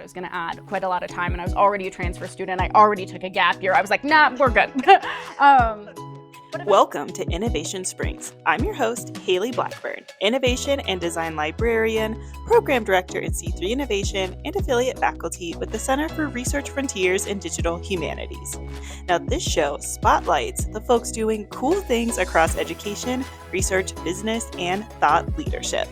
thought it was going to add quite a lot of time, and I was already a transfer student. I already took a gap year. I was like, nah, we're good. Welcome to Innovation Springs. I'm your host, Hayley Blackburn, Innovation and Design Librarian, Program Director in C3 Innovation, and affiliate faculty with the Center for Research Frontiers in Digital Humanities. Now, this show spotlights the folks doing cool things across education, research, business, and thought leadership.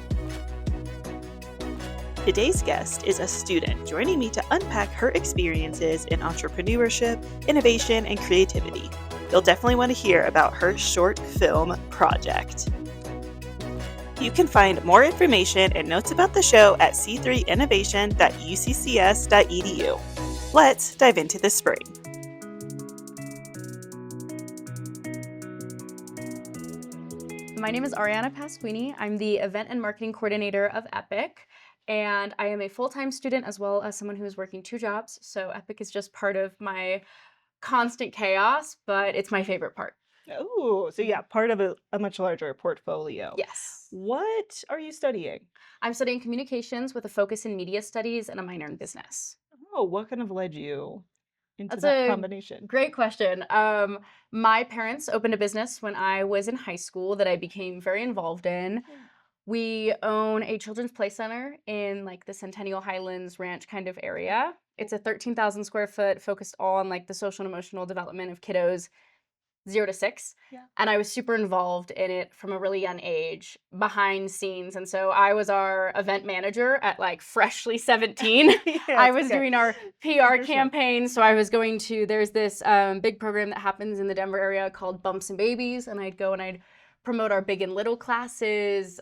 Today's guest is a student joining me to unpack her experiences in entrepreneurship, innovation, and creativity. You'll definitely want to hear about her short film project. You can find more information and notes about the show at c3innovation.uccs.edu. Let's dive into the spring. My name is Ariana Pasquini. I'm the event and marketing coordinator of EPIIC, and I am a full-time student as well as someone who is working two jobs. So EPIIC is just part of my constant chaos, but it's my favorite part. Oh, so yeah, part of a much larger portfolio. Yes. What are you studying? I'm studying communications with a focus in media studies and a minor in business. Oh, what kind of led you into That's that a combination? Great question. My parents opened a business when I was in high school that I became very involved in. We own a children's play center in like the Centennial Highlands Ranch kind of area. It's a 13,000 square foot focused all on like the social and emotional development of kiddos 0 to 6. Yeah. And I was super involved in it from a really young age, behind scenes. And so I was our event manager at like freshly 17. I was doing our PR campaign. So I was going to, there's this big program that happens in the Denver area called Bumps and Babies. And I'd go and I'd promote our big and little classes.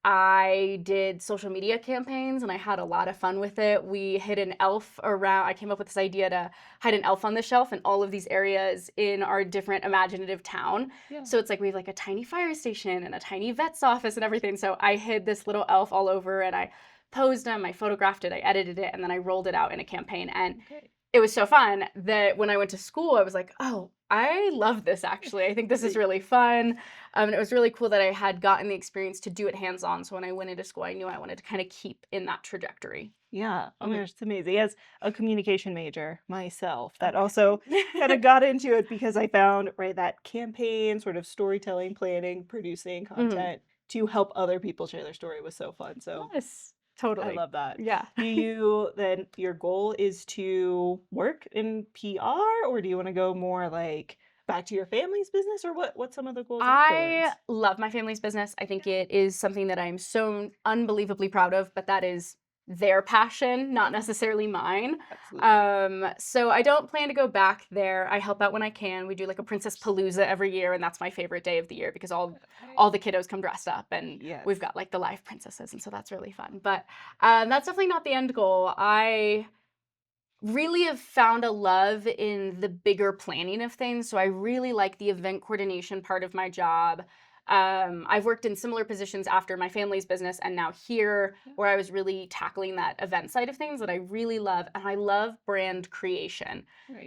I did social media campaigns and I had a lot of fun with it. We hid an elf around. I came up with this idea to hide an elf on the shelf in all of these areas in our different imaginative town. Yeah. So it's like we have like a tiny fire station and a tiny vet's office and everything. So I hid this little elf all over and I posed him, I photographed it, I edited it, and then I rolled it out in a campaign. And it was so fun that when I went to school, I was like, oh, I love this actually. I think this is really fun. And it was really cool that I had gotten the experience to do it hands-on. So when I went into school, I knew I wanted to kind of keep in that trajectory. Yeah, oh my gosh, it's amazing. As a communication major myself, that also kind of got into it because I found, right, that campaign, sort of storytelling, planning, producing content to help other people share their story was so fun. So yes. Totally. I love that. Yeah. Do you then, your goal is to work in PR, or do you want to go more like back to your family's business, or what's some of the goals afterwards? I love my family's business. I think it is something that I'm so unbelievably proud of, but that is their passion, not necessarily mine. So I don't plan to go back there. I help out when I can. We do like a Princess Palooza every year, and that's my favorite day of the year because all the kiddos come dressed up, and we've got like the live princesses, and so that's really fun. But that's definitely not the end goal. I really have found a love in the bigger planning of things. So I really like the event coordination part of my job. I've worked in similar positions after my family's business and now here where I was really tackling that event side of things that I really love. And I love brand creation.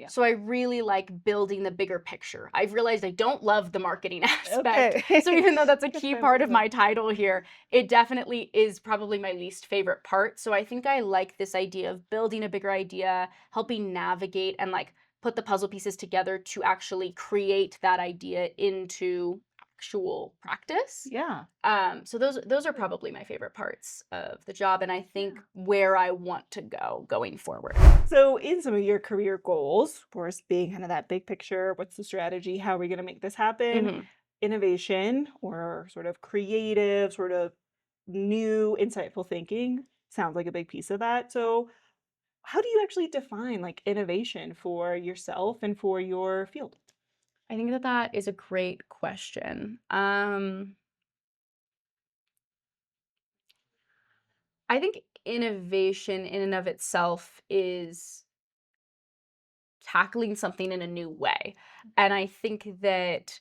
So I really like building the bigger picture. I've realized I don't love the marketing aspect. So even though that's a key part of my title here, it definitely is probably my least favorite part. So I think I like this idea of building a bigger idea, helping navigate and like put the puzzle pieces together to actually create that idea into actual practice. Yeah. So those are probably my favorite parts of the job, and I think where I want to go going forward. So in some of your career goals, of course, being kind of that big picture, what's the strategy? How are we going to make this happen? Innovation or sort of creative, sort of new, insightful thinking sounds like a big piece of that. So how do you actually define like innovation for yourself and for your field? I think that is a great question. I think innovation in and of itself is tackling something in a new way. And I think that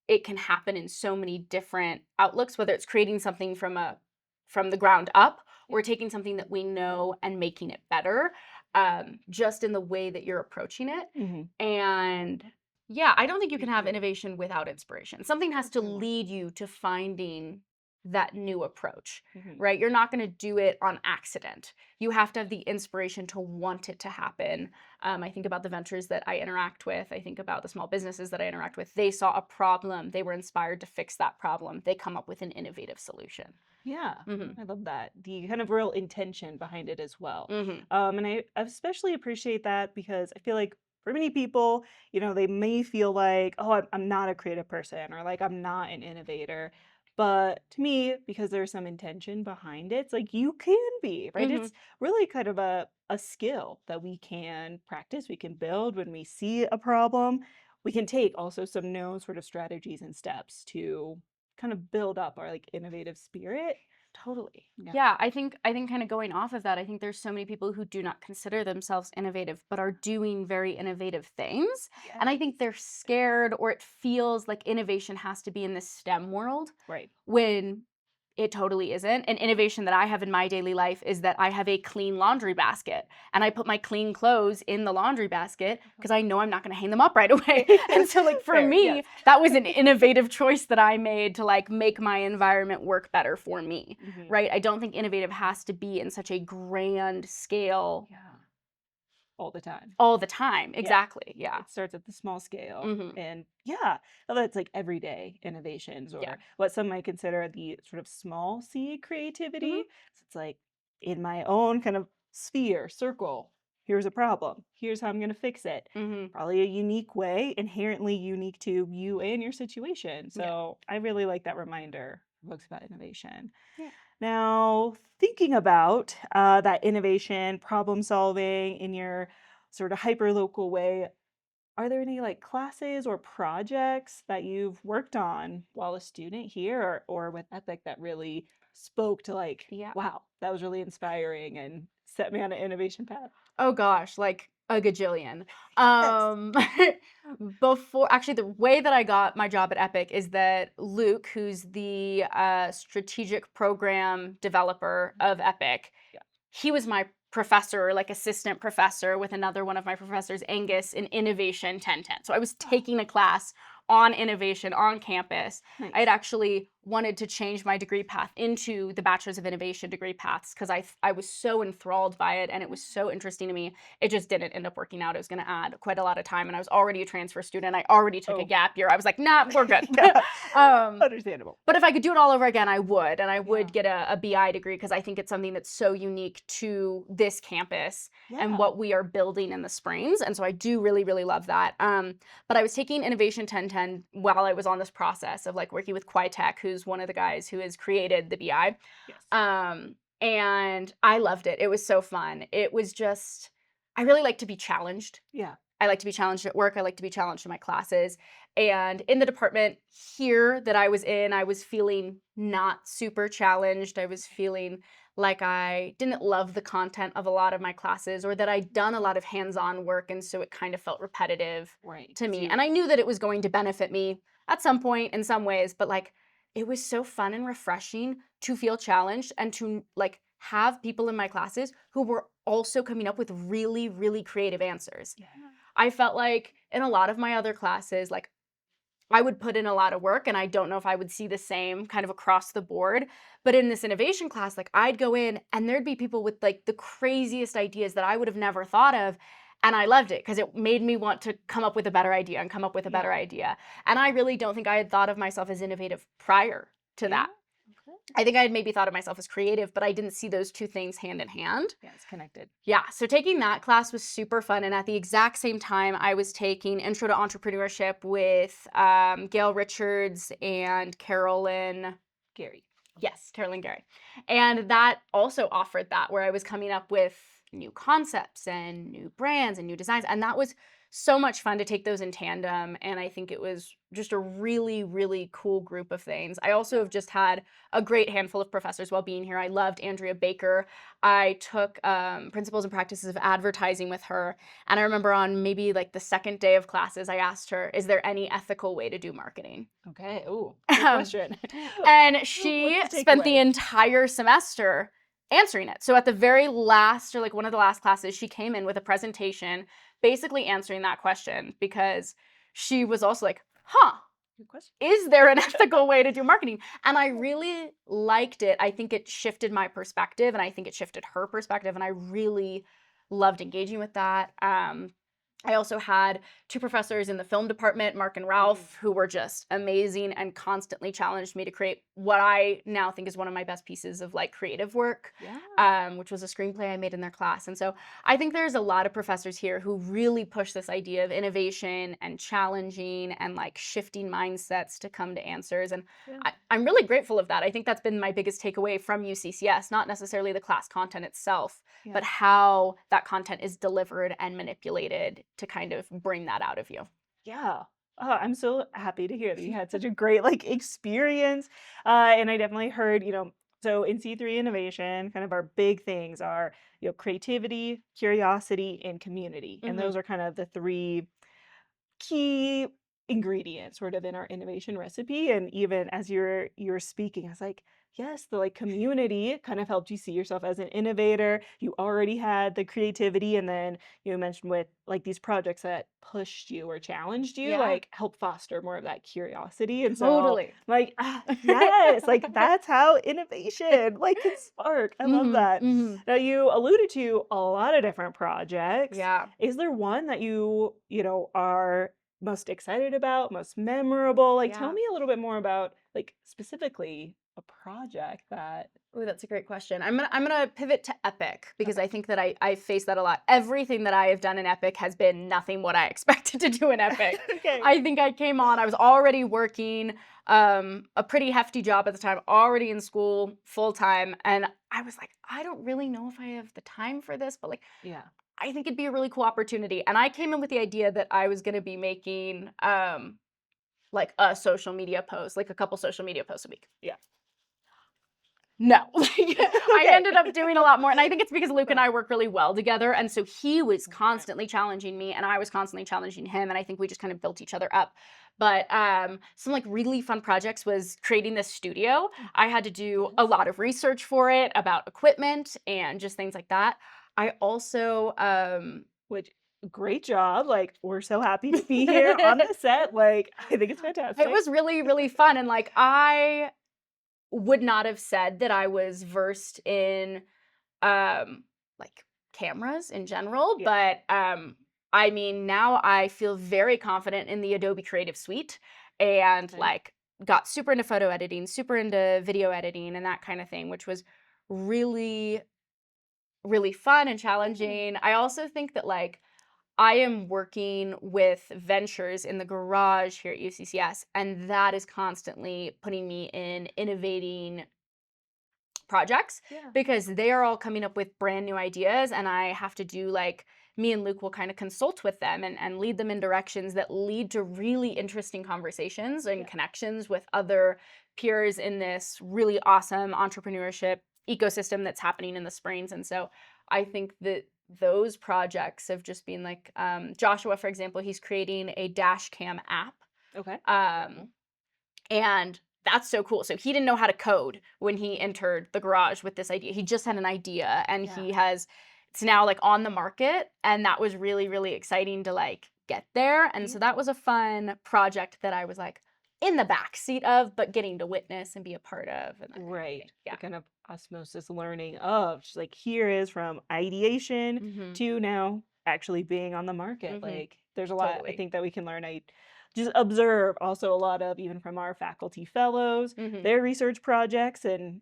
it can happen in so many different outlooks, whether it's creating something from the ground up or taking something that we know and making it better, just in the way that you're approaching it. And yeah, I don't think you can have innovation without inspiration. Something has to lead you to finding that new approach, Mhm. right? You're not going to do it on accident. You have to have the inspiration to want it to happen. I think about the ventures that I interact with. I think about the small businesses that I interact with. They saw a problem. They were inspired to fix that problem. They come up with an innovative solution. Yeah, Hmm. I love that. The kind of real intention behind it as well. Hmm. And I especially appreciate that because I feel like for many people, they may feel like, oh, I'm not a creative person or like I'm not an innovator. But to me, because there's some intention behind it, it's like you can be, right? Hmm. It's really kind of a skill that we can practice, we can build when we see a problem. We can take also some known sort of strategies and steps to kind of build up our like innovative spirit. Totally. Yeah. Yeah, I think kind of going off of that, I think there's so many people who do not consider themselves innovative but are doing very innovative things. And I Yes. think they're scared or it feels like innovation has to be in the STEM world Right. when it totally isn't. An innovation that I have in my daily life is that I have a clean laundry basket and I put my clean clothes in the laundry basket because I know I'm not going to hang them up right away. And so like for Fair, me, yes. that was an innovative choice that I made to like make my environment work better for me, Mhm. right? I don't think innovative has to be in such a grand scale Yeah. All the time. all the time. Yeah. Exactly. Yeah. It starts at the small scale. Hmm. And yeah, that's like everyday innovations Yeah. or what some might consider the sort of small c Hmm. creativity. So it's like in my own kind of sphere, circle, here's a problem. Here's how I'm going to fix it. Hmm. Probably a unique way, inherently unique to you and your situation. Yeah. So I really like that reminder for books about innovation. Yeah. Now, thinking about that innovation, problem solving in your sort of hyper local way, are there any like classes or projects that you've worked on while a student here or with EPIIC that really spoke to like, Yeah. wow, that was really inspiring and set me on an innovation path? Oh gosh, like a gajillion. Yes. Um, before actually, the way that I got my job at Epic is that Luke, who's the strategic program developer of Epic, Yeah. he was my professor, like assistant professor, with another one of my professors, Angus, in Innovation 1010. So I was Oh, taking a class on innovation on campus. I had nice. actually wanted to change my degree path into the Bachelor's of Innovation degree paths because I was so enthralled by it and it was so interesting to me. It just didn't end up working out. It was going to add quite a lot of time and I was already a transfer student. I already took a Oh, gap year. I was like, nah, we're good. yeah. um, Understandable. but if I could do it all over again, I would. And I would Yeah. get a BI degree because I think it's something that's so unique to this campus and Yeah. what we are building in the Springs. And so I do really, really love that. But I was taking Innovation 1010 while I was on this process of like working with Quitech, who's one of the guys who has created the BI. Yes. And I loved it. It was so fun. It was just, I really like to be challenged. Yeah. I like to be challenged at work. I like to be challenged in my classes. And in the department here that I was in, I was feeling not super challenged. I was feeling like I didn't love the content of a lot of my classes or that I'd done a lot of hands-on work. And so it kind of felt repetitive Right. to 'Cause me. you And I knew that it was going to benefit me at some point in some ways, but like it was so fun and refreshing to feel challenged and to like have people in my classes who were also coming up with really, really creative answers. Yeah. I felt like in a lot of my other classes, like I would put in a lot of work and I don't know if I would see the same kind of across the board. But in this innovation class, like I'd go in and there'd be people with like the craziest ideas that I would have never thought of. And I loved it because it made me want to come up with a better idea and come up with a better Yeah. idea. And I really don't think I had thought of myself as innovative prior to Yeah. that. Okay. I think I had maybe thought of myself as creative, but I didn't see those two things hand in hand. Yeah, it's connected. Yeah, so taking that class was super fun. And at the exact same time, I was taking Intro to Entrepreneurship with Gail Richards and Carolyn. Gary. Yes, Carolyn Gary. And that also offered that, where I was coming up with new concepts and new brands and new designs. And that was so much fun to take those in tandem. And I think it was just a really, really cool group of things. I also have just had a great handful of professors while being here. I loved Andrea Baker. I took Principles and Practices of Advertising with her. And I remember on maybe like the second day of classes, I asked her, is there any ethical way to do marketing? Okay. Ooh, good question. And she What's the spent the takeaway? entire semester answering it. So at the very last, or like one of the last classes, she came in with a presentation basically answering that question because she was also like, huh, Good question. is there an ethical way to do marketing? And I really liked it. I think it shifted my perspective, and I think it shifted her perspective, and I really loved engaging with that. I also had two professors in the film department, Mark and Ralph, who were just amazing and constantly challenged me to create what I now think is one of my best pieces of like creative work, which was a screenplay I made in their class. And so I think there's a lot of professors here who really push this idea of innovation and challenging and like shifting mindsets to come to answers. And I'm really grateful of that. I think that's been my biggest takeaway from UCCS, not necessarily the class content itself, but how that content is delivered and manipulated to kind of bring that out of you. Yeah. Oh, I'm so happy to hear that you had such a great like experience. And I definitely heard, so in C3 innovation, kind of our big things are, creativity, curiosity, and community. And those are kind of the three key ingredients sort of in our innovation recipe. And even as you're speaking, I was like, yes, the like community kind of helped you see yourself as an innovator. You already had the creativity, and then you mentioned with like these projects that pushed you or challenged you, like help foster more of that curiosity. And so Totally. like yes, like that's how innovation like can spark. I love that. Now you alluded to a lot of different projects. Yeah. Is there one that are most excited about, most memorable? Like, tell me a little bit more about, like, specifically a project that. Oh, that's a great question. I'm gonna pivot to EPIIC because I think that I face that a lot. Everything that I have done in EPIIC has been nothing what I expected to do in EPIIC. Okay. I think I came on, I was already working a pretty hefty job at the time, already in school full time, and I was like, I don't really know if I have the time for this, but like, Yeah. I think it'd be a really cool opportunity. And I came in with the idea that I was gonna be making like a social media post, like a couple social media posts a week. Yeah. No, I Okay. ended up doing a lot more. And I think it's because Luke and I work really well together. And so he was constantly challenging me and I was constantly challenging him. And I think we just kind of built each other up. But some like really fun projects was creating this studio. I had to do a lot of research for it about equipment and just things like that. I also Which great job. Like, we're so happy to be here on the set. Like, I think it's fantastic. it was really, really fun. And like I would not have said that I was versed in like cameras in general, but I mean now I feel very confident in the Adobe Creative Suite and like got super into photo editing, super into video editing and that kind of thing, which was really really fun and challenging. I also think that like I am working with ventures in the garage here at UCCS, and that is constantly putting me in innovating projects because they are all coming up with brand new ideas, and I have to do like me and Luke will kind of consult with them and lead them in directions that lead to really interesting conversations and connections with other peers in this really awesome entrepreneurship ecosystem that's happening in the Springs. And so I think that those projects have just been like Joshua, for example, he's creating a dash cam app. Okay. And that's so cool. So he didn't know how to code when he entered the garage with this idea. He just had an idea and it's now like on the market. And that was really, really exciting to like get there. And so that was a fun project that I was like in the back seat of, but getting to witness and be a part of. And Right. Yeah. The kind of osmosis learning of just like here is from ideation to now actually being on the market. Like there's a lot I think that we can learn. I just observe also a lot of even from our faculty fellows, their research projects and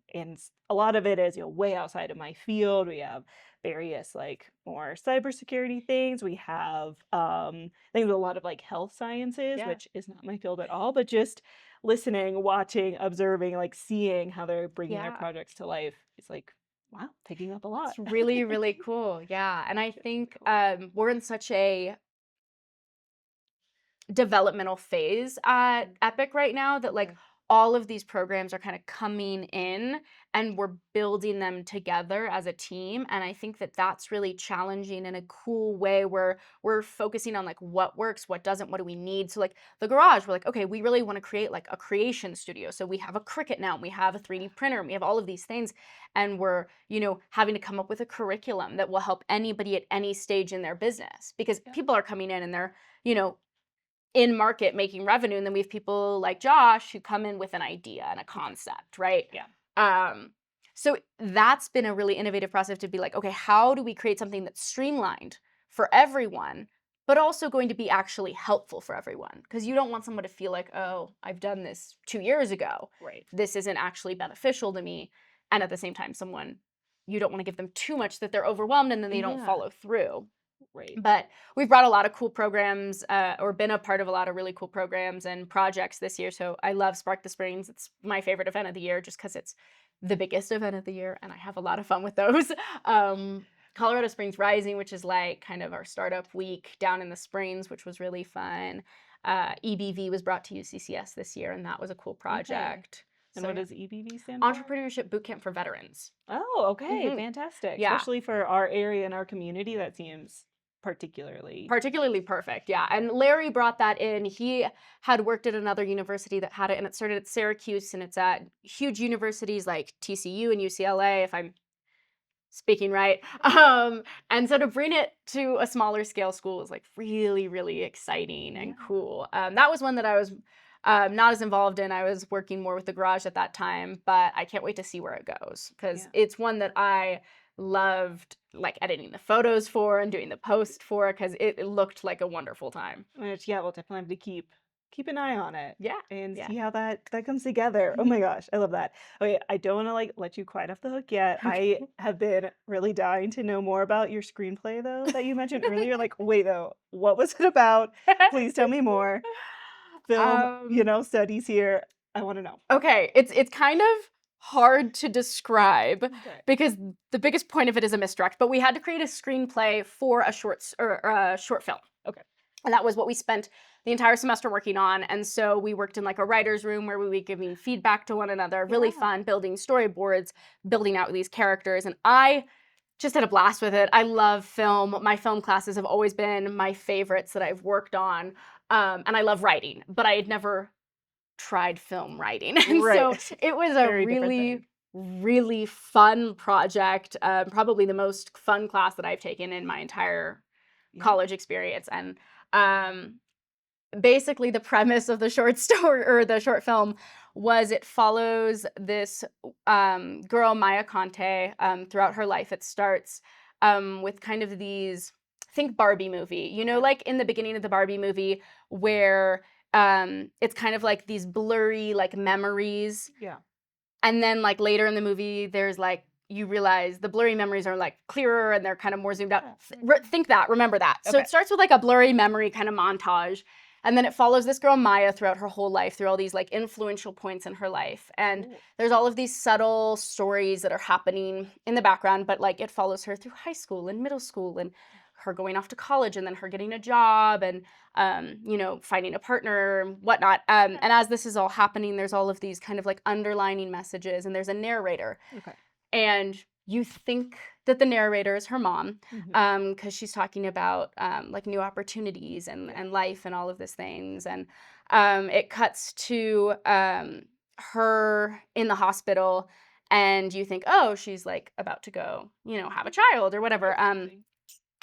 a lot of it is way outside of my field. We have various like more cybersecurity things. We have things with a lot of like health sciences, which is not my field at all, but just listening, watching, observing, like seeing how they're bringing their projects to life. It's like, wow, picking up a lot. It's really, really cool. Yeah. And I think we're in such a developmental phase at EPIIC right now that like all of these programs are kind of coming in and we're building them together as a team. And I think that that's really challenging in a cool way where we're focusing on like what works, what doesn't, what do we need. So like the garage, we're like, okay, we really want to create like a creation studio. So we have a Cricut now, and we have a 3D printer, and we have all of these things. And we're, having to come up with a curriculum that will help anybody at any stage in their business because people are coming in and they're, in market making revenue. And then we have people like Josh who come in with an idea and a concept, right? Yeah. So that's been a really innovative process to be like, okay, how do we create something that's streamlined for everyone, but also going to be actually helpful for everyone? Because you don't want someone to feel like, oh, I've done this 2 years ago. Right. This isn't actually beneficial to me. And at the same time, you don't want to give them too much that they're overwhelmed and then they don't follow through. Right. But we've brought a lot of cool programs or been a part of a lot of really cool programs and projects this year. So I love Spark the Springs. It's my favorite event of the year just because it's the biggest event of the year and I have a lot of fun with those. Colorado Springs Rising, which is like kind of our startup week down in the Springs, which was really fun. EBV was brought to UCCS this year and that was a cool project. And what does EBV stand for? Entrepreneurship Bootcamp for Veterans. Oh, okay. Fantastic. Yeah. Especially for our area and our community, that seems particularly perfect. Yeah. And Larry brought that in. He had worked at another university that had it, and it started at Syracuse, and it's at huge universities like TCU and UCLA, if I'm speaking right. And so to bring it to a smaller scale school is like really, really exciting and cool. That was one that I was not as involved in. I was working more with the garage at that time, but I can't wait to see where it goes because it's one that I loved like editing the photos for and doing the post for because it looked like a wonderful time. Which, we'll definitely have to keep an eye on it. And Yeah. see how that comes together. Oh my gosh, I love that. Okay, I don't want to like let you quite off the hook yet. Okay. I have been really dying to know more about your screenplay though that you mentioned earlier. Like, wait though, what was it about? Please tell me more. Film, studies here. I want to know. Okay, it's kind of hard to describe because the biggest point of it is a misdirect, but we had to create a screenplay for a short film. Okay. And that was what we spent the entire semester working on. And so we worked in like a writer's room where we were giving feedback to one another, really fun, building storyboards, building out these characters. And I just had a blast with it. I love film. My film classes have always been my favorites that I've worked on. And I love writing, but I had never tried film writing. And so it was a really, really fun project. Probably the most fun class that I've taken in my entire college experience. And basically the premise of the short story or the short film was it follows this girl, Maya Conte, throughout her life. It starts with kind of these, think Barbie movie, like in the beginning of the Barbie movie where it's kind of like these blurry like memories. Yeah. And then like later in the movie, there's like, you realize the blurry memories are like clearer and they're kind of more zoomed out. Remember that. So it starts with like a blurry memory kind of montage. And then it follows this girl, Maya, throughout her whole life, through all these like influential points in her life. And there's all of these subtle stories that are happening in the background, but like it follows her through high school and middle school and her going off to college and then her getting a job and, finding a partner and whatnot. And as this is all happening, there's all of these kind of like underlining messages and there's a narrator. Okay. And you think that the narrator is her mom because she's talking about like new opportunities and life and all of these things. And it cuts to her in the hospital and you think, oh, she's like about to go, have a child or whatever.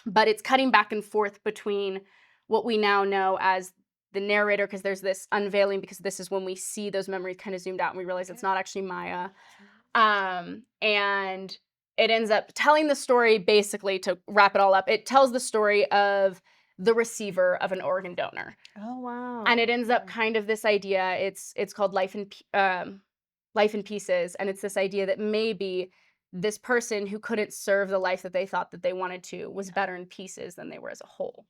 But it's cutting back and forth between what we now know as the narrator, because there's this unveiling, because this is when we see those memories kind of zoomed out and we realize it's not actually Maya. And it ends up telling the story, basically, to wrap it all up, it tells the story of the receiver of an organ donor. Oh, wow. And it ends up kind of this idea, it's called Life in Pieces, and it's this idea that maybe this person who couldn't serve the life that they thought that they wanted to was better in pieces than they were as a whole.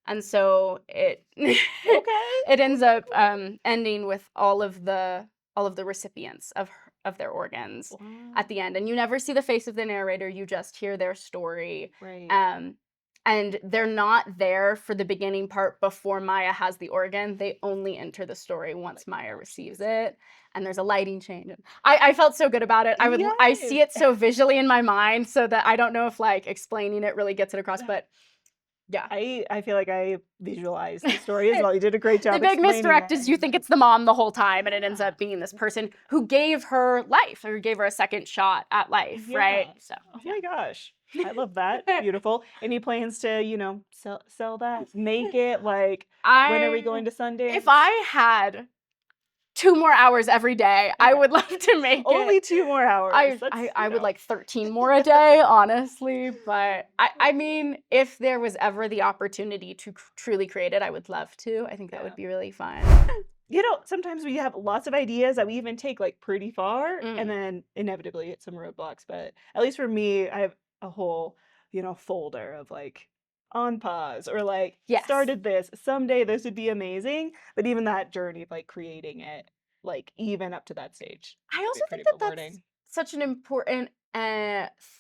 And so it ends up ending with all of the recipients of their organs at the end. And you never see the face of the narrator, you just hear their story. Right. And they're not there for the beginning part before Maya has the organ. They only enter the story once Maya receives it. And there's a lighting change. I felt so good about it. I see it so visually in my mind so that I don't know if like explaining it really gets it across, but Yeah. I feel like I visualized the story as well. You did a great job The big explaining misdirect it. is you think it's the mom the whole time, and it ends Yeah. up being this person who gave her life, or gave her a second shot at life, right? Yeah. So, Oh my gosh. I love that. Beautiful. Any plans to, sell that? Make it like when are we going to Sundance? If I had 2 more hours every day, I Okay. would love to make Only it. 2 more hours. I would like 13 more a day, honestly. But I mean, if there was ever the opportunity to truly create it, I would love to. I think that would be really fun. Sometimes we have lots of ideas that we even take like pretty far Mm. and then inevitably hit some roadblocks. But at least for me, I have a whole, folder of like on pause or like Yes. started this. Someday this would be amazing. But even that journey of like creating it, like even up to that stage. I can be also pretty think that that's rewarding. such an important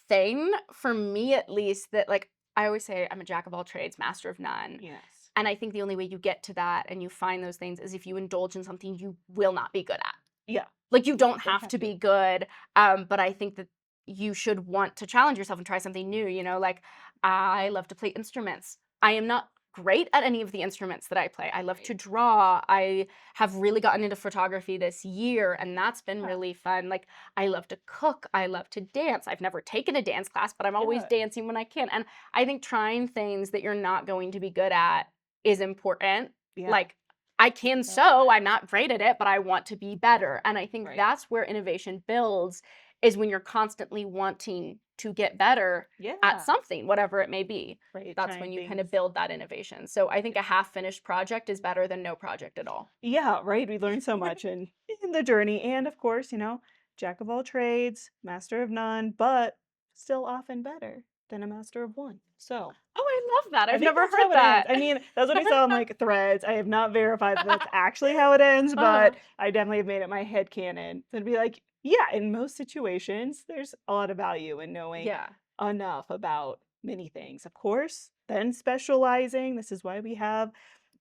thing for me, at least, that like I always say I'm a jack of all trades, master of none. Yes. And I think the only way you get to that and you find those things is if you indulge in something you will not be good at. Yeah. Like you don't Don't have have to to. be good, but I think that you should want to challenge yourself and try something new. Like I love to play instruments. I am not great at any of the instruments that I play. I love to draw. I have really gotten into photography this year, and that's been Yeah. really fun. Like I love to cook. I love to dance. I've never taken a dance class, but I'm always Yeah. dancing when I can. And I think trying things that you're not going to be good at is important. Yeah. Like I can sew, I'm not great at it, but I want to be better. And I think Right. that's where innovation builds, is when you're constantly wanting to get better Yeah. at something, whatever it may be. Right. That's when you kind of build that innovation. So I think a half-finished project is better than no project at all. Yeah, right. We learn so much in the journey. And of course, jack of all trades, master of none, but still often better than a master of one. So Oh, I love that. I I've think never that's how heard it that. ends. I mean, that's what I saw on like threads. I have not verified that that's actually how it ends, but I definitely have made it my headcanon. So to be like, yeah, in most situations, there's a lot of value in knowing enough about many things. Of course, then specializing. This is why we have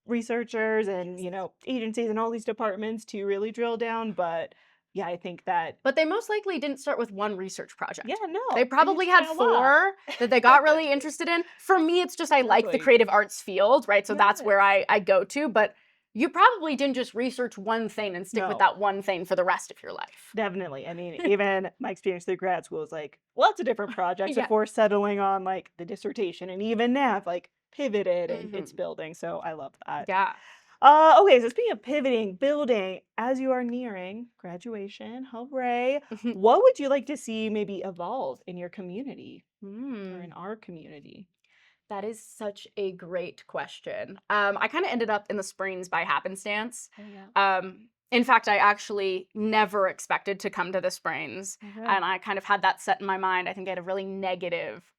researchers and agencies and all these departments to really drill down. But yeah, I think that But they most likely didn't start with one research project. yeah, no, They probably just had tried a lot. 4 that they got really interested in. For me, it's just I like the Exactly. creative arts field, right? So that's where Yes. I go to. But you probably didn't just research one thing and stick with No. that one thing for the rest of your life. Definitely. I mean, even my experience through grad school is like lots of different projects Yeah. before settling on like the dissertation, and even now I've like pivoted and it's building. So I love that. Yeah. Okay, so speaking of pivoting, building, as you are nearing graduation, hooray, what would you like to see maybe evolve in your community or in our community? That is such a great question. I kind of ended up in the Springs by happenstance. Oh, yeah. In fact, I actually never expected to come to the Springs, and I kind of had that set in my mind. I think I had a really negative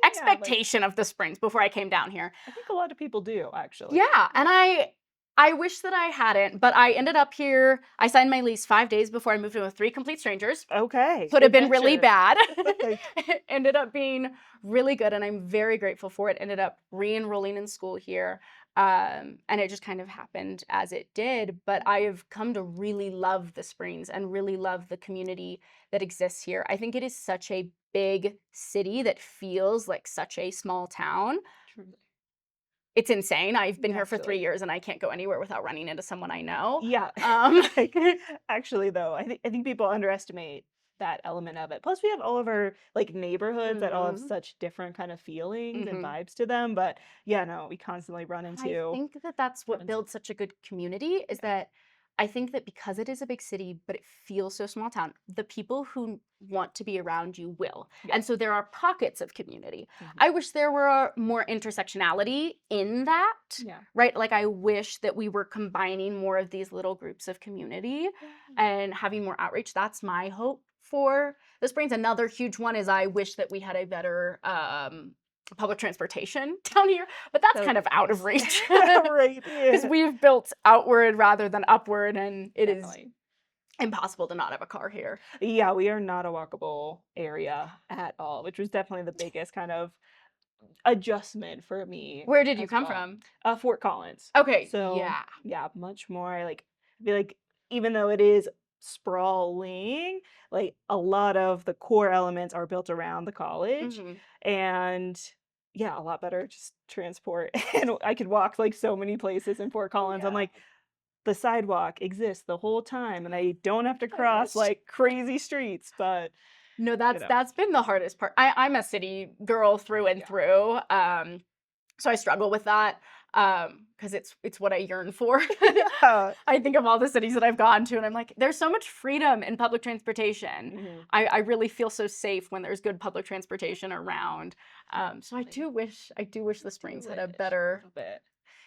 expectation of the Springs before I came down here. I think a lot of people do, actually. Yeah, and I wish that I hadn't, but I ended up here. I signed my lease 5 days before I moved in with 3 complete strangers. Okay. Could have been really adventure. bad. It ended up being really good, and I'm very grateful for it. Ended up re-enrolling in school here, and it just kind of happened as it did. But I have come to really love the Springs and really love the community that exists here. I think it is such a big city that feels like such a small town. Truly. It's insane. I've been Yeah, here for 3 actually. years and I can't go anywhere without running into someone I know. Yeah. Actually, though, I think people underestimate that element of it. Plus, we have all of our like neighborhoods that all have such different kind of feelings and vibes to them. But yeah, no, we constantly run into. I think that that's what builds such a good community, is that I think that because it is a big city, but it feels so small town, the people who want to be around you will. And so there are pockets of community. I wish there were more intersectionality in that, right? Like I wish that we were combining more of these little groups of community and having more outreach. That's my hope for the Springs. Another huge one is I wish that we had a better public transportation down here, but that's kind of out of reach. Right. Because we've built outward rather than upward, and it is impossible to not have a car here. Yeah, we are not a walkable area at all, which was definitely the biggest kind of adjustment for me. Where did you come from? Fort Collins. Okay. So yeah, much more like I feel like even though it is sprawling, like a lot of the core elements are built around the college, and yeah, a lot better just transport. And I could walk like so many places in Fort Collins. I'm Yeah. like, the sidewalk exists the whole time and I don't have to I cross wish. like crazy streets, but No, you know, that's been the hardest part. I'm a city girl through and yeah. through. So I struggle with that because it's what I yearn for. Yeah. I think of all the cities that I've gone to, and I'm like, there's so much freedom in public transportation. Mhm. I really feel so safe when there's good public transportation around. So I do wish the Springs had a better bit.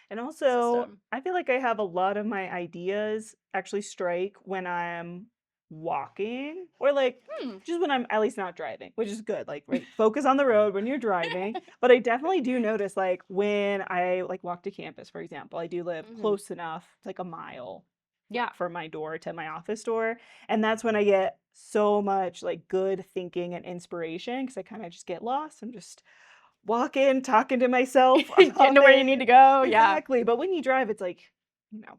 And also, system. I feel like I have a lot of my ideas actually strike when I'm walking or like Hmm. just when I'm at least not driving, which is good. Like, right, focus on the road when you're driving. But I definitely do notice like when I like walk to campus, for example, I do live Mhm. close enough, it's like a mile Yeah. from my door to my office door. And that's when I get so much like good thinking and inspiration because I kind of just get lost. I'm just walking, talking to myself Getting about to where you need things. to go. Yeah. Exactly. But when you drive, it's like, you know,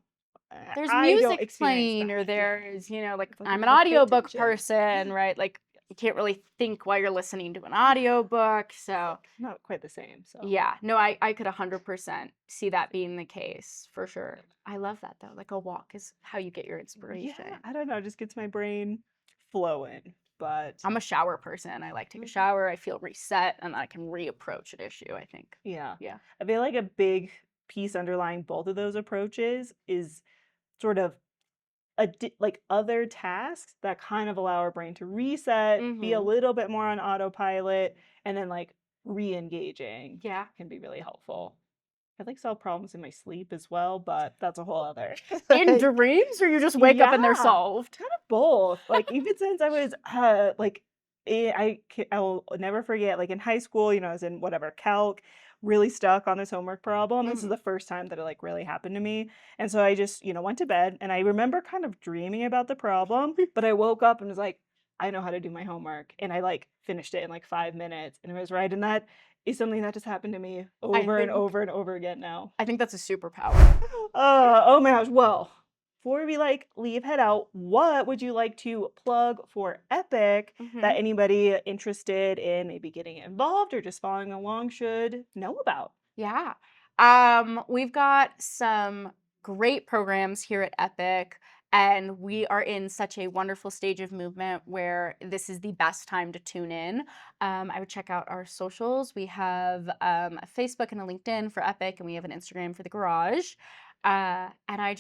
There's I don't music experience playing, that. or Yeah. there's, like It's like I'm you an gotta pay audiobook attention. person, right? Like you can't really think while you're listening to an audiobook. So Not quite the same. So yeah, no, I could 100% see that being the case for sure. I love that though. Like a walk is how you get your inspiration. yeah, I don't know, it just gets my brain flowing. But I'm a shower person. I like take a shower. I feel reset, and I can reapproach an issue, I think. yeah, Yeah. I feel like a big piece underlying both of those approaches is sort of like other tasks that kind of allow our brain to reset, be a Mhm. little bit more on autopilot, and then like re-engaging Yeah. can be really helpful. I like solve problems in my sleep as well, but that's a whole other. In dreams, or you just wake up and they're Yeah, solved? kind of both. Like even since I was like I will never forget like in high school, I was in whatever calc, really stuck on this homework problem. This is Mhm. the first time that it like really happened to me. And so I just, went to bed and I remember kind of dreaming about the problem, but I woke up and was like, I know how to do my homework. And I like finished it in like 5 minutes and it was right. And that is something that just happened to me I over and think over and over again now. I think that's a superpower. Oh my gosh. Well, before we like leave head out, what would you like to plug for EPIIC that Mhm. anybody interested in maybe getting involved or just following along should know about? Yeah. We've got some great programs here at EPIIC, and we are in such a wonderful stage of movement where this is the best time to tune in. I would check out our socials. We have a Facebook and a LinkedIn for EPIIC, and we have an Instagram for the Garage. And I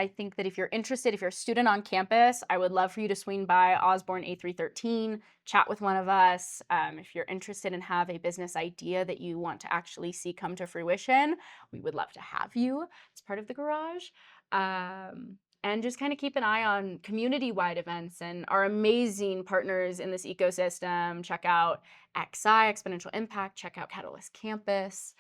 think that if you're interested, if you're a student on campus, I would love for you to swing by Osborne A313, chat with one of us. If you're interested and have a business idea that you want to actually see come to fruition, we would love to have you as part of the Garage. And just kind of keep an eye on community-wide events and our amazing partners in this ecosystem. Check out XI, Exponential Impact, check out Catalyst Campus,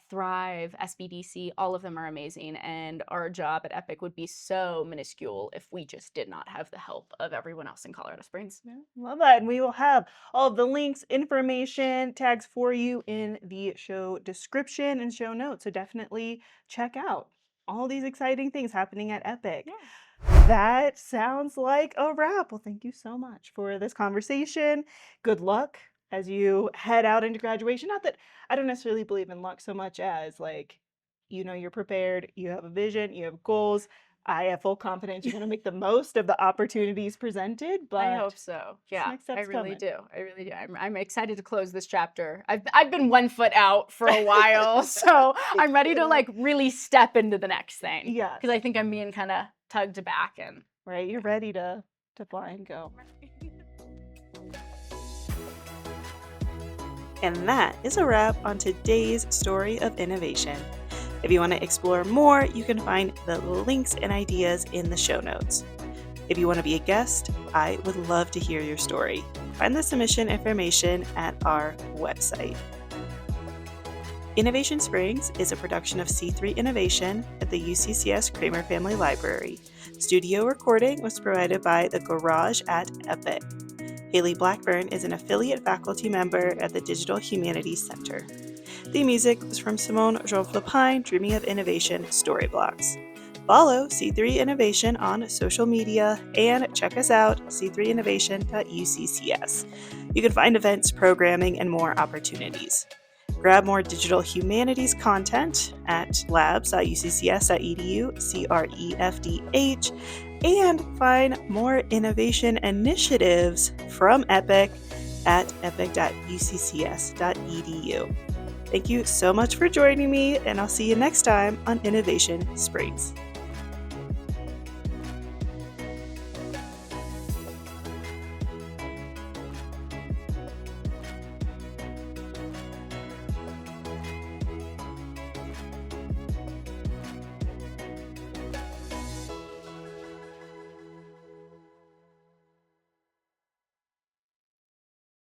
Thrive, SBDC, all of them are amazing. And our job at EPIIC would be so minuscule if we just did not have the help of everyone else in Colorado Springs. Yeah, love that. And we will have all of the links, information, tags for you in the show description and show notes. So definitely check out all these exciting things happening at EPIIC. Yeah. That sounds like a wrap. Well, thank you so much for this conversation. Good luck as you head out into graduation. Not that I don't necessarily believe in luck so much as like, you're prepared, you have a vision, you have goals. I have full confidence you're going to make the most of the opportunities presented, but I hope so. Yeah, next step's I really coming. do. I really do. I'm excited to close this chapter. I've been 1 foot out for a while, so I'm ready to like really step into the next thing. Yes. Because I think I'm being kind of tugged back and Right, you're ready to fly and go. And that is a wrap on today's story of innovation. If you want to explore more, you can find the links and ideas in the show notes. If you want to be a guest, I would love to hear your story. Find the submission information at our website. Innovation Springs is a production of C3 Innovation at the UCCS Kramer Family Library. Studio recording was provided by The Garage at EPIIC. Hayley Blackburn is an affiliate faculty member at the Digital Humanities Center. The music was from Simone Jean-Flepine, Dreaming of Innovation Storyblocks. Follow C3 Innovation on social media and check us out, c3innovation.uccs. You can find events, programming, and more opportunities. Grab more digital humanities content at labs.uccs.edu, CREFDH, and find more innovation initiatives from EPIIC at epic.uccs.edu. Thank you so much for joining me, and I'll see you next time on Innovation Springs.